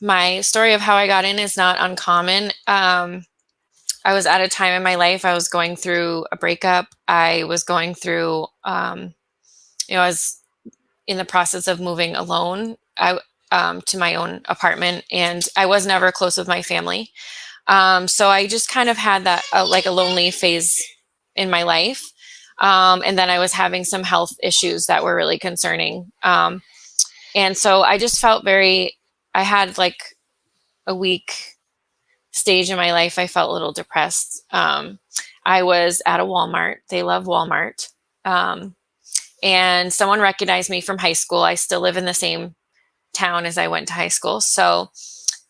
my story of how I got in is not uncommon. I was at a time in my life, I was going through a breakup. I was going through, I was in the process of moving alone to my own apartment, and I was never close with my family. So I just kind of had that like a lonely phase in my life. And then I was having some health issues that were really concerning. And so I just felt I had like a weak stage in my life. I felt a little depressed. I was at a Walmart. They love Walmart. And someone recognized me from high school. I still live in the same town as I went to high school. So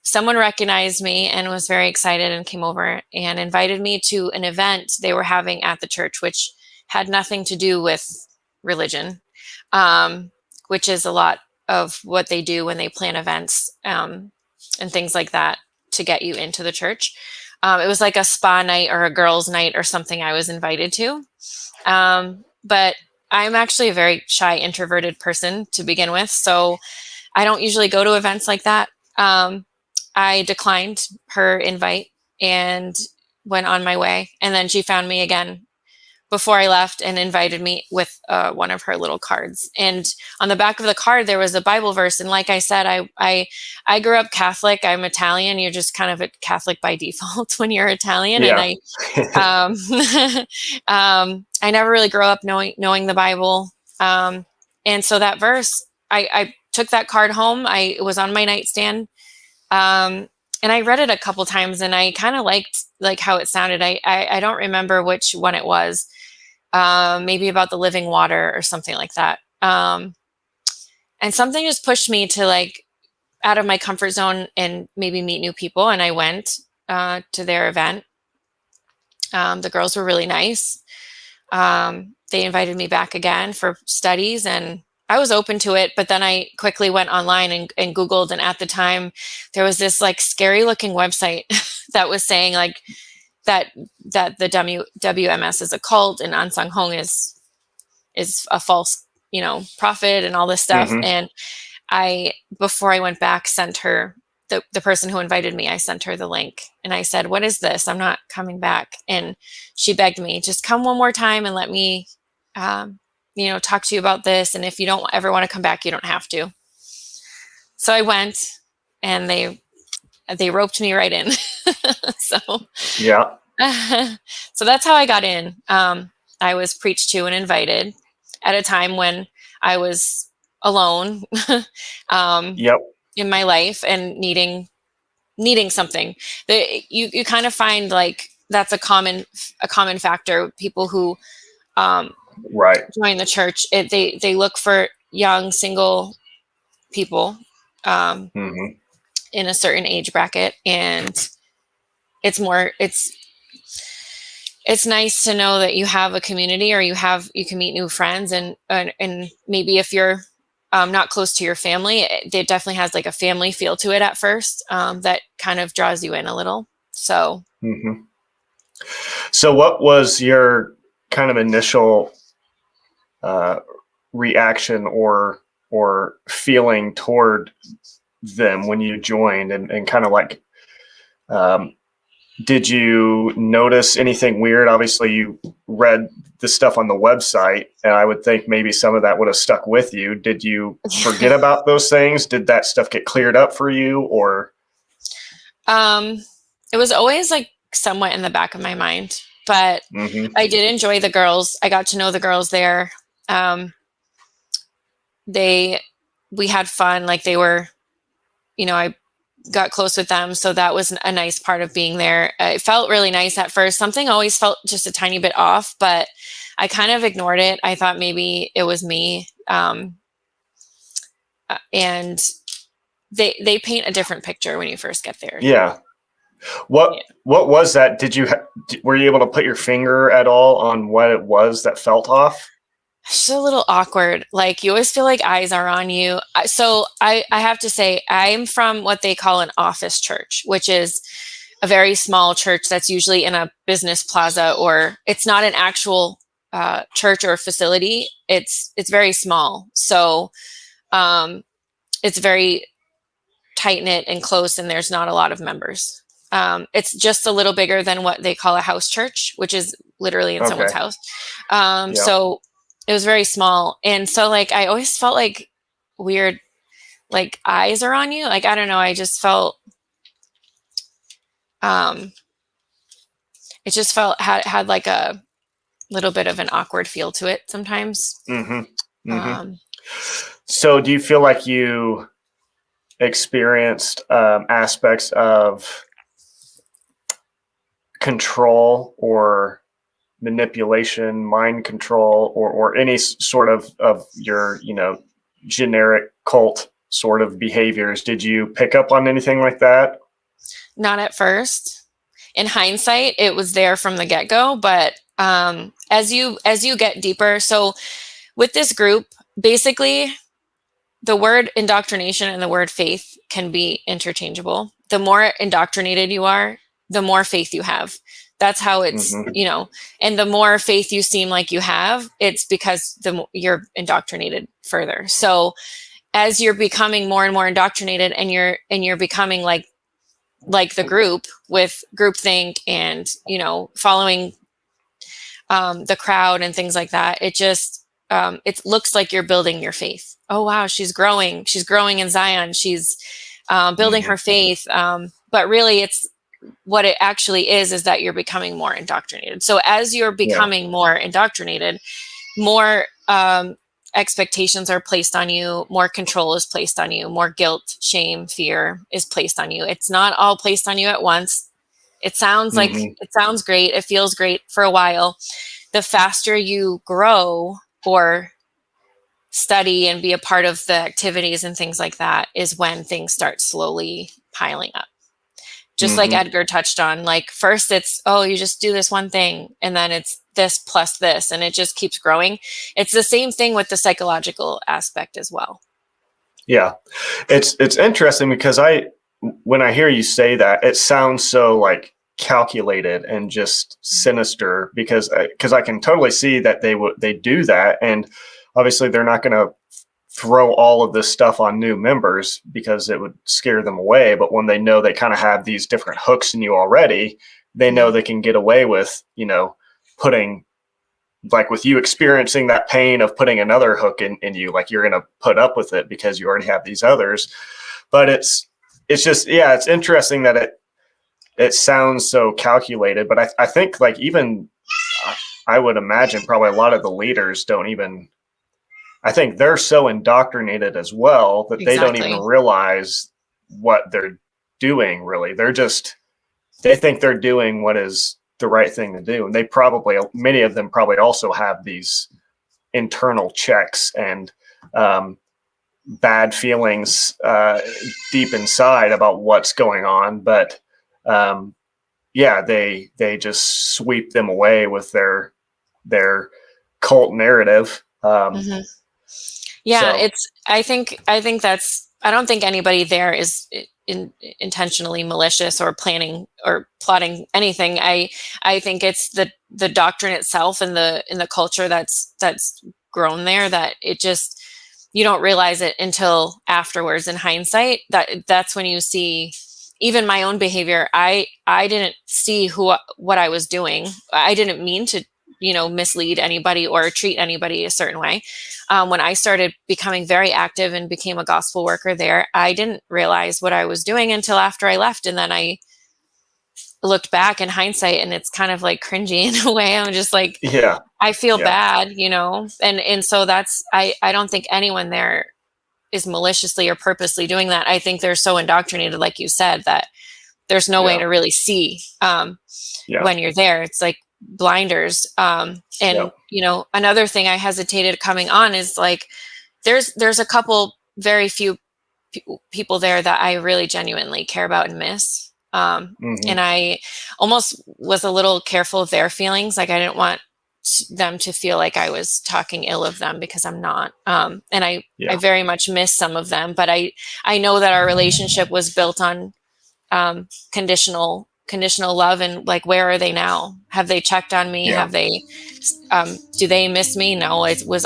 someone recognized me and was very excited and came over and invited me to an event they were having at the church, which had nothing to do with religion, which is a lot of what they do when they plan events and things like that to get you into the church. It was like a spa night or a girls' night or something I was invited to. But I'm actually a very shy, introverted person to begin with, so I don't usually go to events like that. I declined her invite and went on my way. And then she found me again before I left and invited me with one of her little cards. And on the back of the card, there was a Bible verse. And like I said, I grew up Catholic. I'm Italian. You're just kind of a Catholic by default when you're Italian. Yeah. And I never really grew up knowing the Bible. And so that verse, I took that card home. It was on my nightstand. And I read it a couple times, and I kind of liked like how it sounded. I don't remember which one it was. Maybe about the living water or something like that. And something just pushed me to like out of my comfort zone and maybe meet new people. And I went to their event. The girls were really nice. They invited me back again for studies, and I was open to it, but then I quickly went online and Googled, and at the time there was this like scary looking website that was saying like that the WMS is a cult and Ahnsahnghong is a false, prophet and all this stuff. Mm-hmm. And before I went back, sent her the person who invited me, I sent her the link and I said, "What is this? I'm not coming back." And she begged me, "Just come one more time and let me, talk to you about this. And if you don't ever want to come back, you don't have to." So I went, and they roped me right in. So Yeah. so that's how I got in. I was preached to and invited at a time when I was alone Yep. in my life and needing something. You kind of find like that's a common factor. People who Right. join the church, they look for young single people Mm-hmm. in a certain age bracket, and it's nice to know that you have a community, or you can meet new friends, and maybe if you're not close to your family, it definitely has like a family feel to it at first, that kind of draws you in a little. So Mm-hmm. So what was your kind of initial reaction or feeling toward them when you joined, and kind of like, did you notice anything weird? Obviously you read the stuff on the website, and I would think maybe some of that would have stuck with you. Did you forget about those things? Did that stuff get cleared up for you, or? It was always like somewhat in the back of my mind, but Mm-hmm. I did enjoy the girls. I got to know the girls there. We had fun. Like they were, I got close with them. So that was a nice part of being there. It felt really nice at first. Something always felt just a tiny bit off, but I kind of ignored it. I thought maybe it was me. And they paint a different picture when you first get there. Yeah. What was that? Were you able to put your finger at all on what it was that felt off? It's a little awkward. Like you always feel like eyes are on you. So I have to say, I'm from what they call an office church, which is a very small church that's usually in a business plaza, or it's not an actual church or facility. It's very small. So it's very tight knit and close, and there's not a lot of members. It's just a little bigger than what they call a house church, which is literally in someone's house. So it was very small. And so like, I always felt like weird, like eyes are on you. Like, I don't know. I just felt, it just had like a little bit of an awkward feel to it sometimes. So do you feel like you experienced aspects of control or manipulation, mind control, or any sort of your, generic cult sort of behaviors? Did you pick up on anything like that? Not at first. In hindsight, it was there from the get-go, but as you get deeper, so with this group, basically the word indoctrination and the word faith can be interchangeable. The more indoctrinated you are, the more faith you have. That's how it's, and the more faith you seem like you have, it's because you're indoctrinated further. So as you're becoming more and more indoctrinated, and you're becoming like the group with groupthink and, following the crowd and things like that, it just, it looks like you're building your faith. Oh, wow, she's growing in Zion. She's building her faith. But really it's, what it actually is that you're becoming more indoctrinated. So as you're becoming more indoctrinated, more expectations are placed on you, more control is placed on you, more guilt, shame, fear is placed on you. It's not all placed on you at once. It sounds like it sounds great. It feels great for a while. The faster you grow or study and be a part of the activities and things like that is when things start slowly piling up. Just like Edgar touched on, like first it's, oh, you just do this one thing, and then it's this plus this, and it just keeps growing. It's the same thing with the psychological aspect as well. Yeah. It's interesting because when I hear you say that, it sounds so like calculated and just sinister, because I can totally see that they do that. And obviously they're not going to throw all of this stuff on new members because it would scare them away. But when they know they kind of have these different hooks in you already, they know they can get away with, putting, like with you experiencing that pain of putting another hook in you, like you're going to put up with it because you already have these others. But it's just, it's interesting that it sounds so calculated. But I think like even I would imagine probably a lot of the leaders don't even, I think they're so indoctrinated as well that they don't even realize what they're doing, really. They think they're doing what is the right thing to do. And many of them probably also have these internal checks and bad feelings deep inside about what's going on. But they just sweep them away with their cult narrative. I think that's, I don't think anybody there is intentionally malicious or planning or plotting anything. I think it's the doctrine itself and the culture that's grown there, that it just, you don't realize it until afterwards. In hindsight, that's when you see even my own behavior. I didn't see what I was doing. I didn't mean to, mislead anybody or treat anybody a certain way. When I started becoming very active and became a gospel worker there, I didn't realize what I was doing until after I left. And then I looked back in hindsight, and it's kind of like cringy in a way. I'm just like, I feel bad, and so that's, I don't think anyone there is maliciously or purposely doing that. I think they're so indoctrinated, like you said, that there's no way to really see when you're there. It's like blinders. Another thing I hesitated coming on is like, there's a couple, very few people there that I really genuinely care about and miss. And I almost was a little careful of their feelings. Like I didn't want them to feel like I was talking ill of them, because I'm not. And I very much miss some of them, but I know that our relationship was built on conditional love. And like, where are they now? Have they checked on me? Have they, do they miss me? No, it was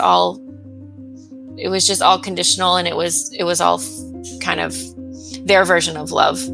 just all conditional. And it was all kind of their version of love.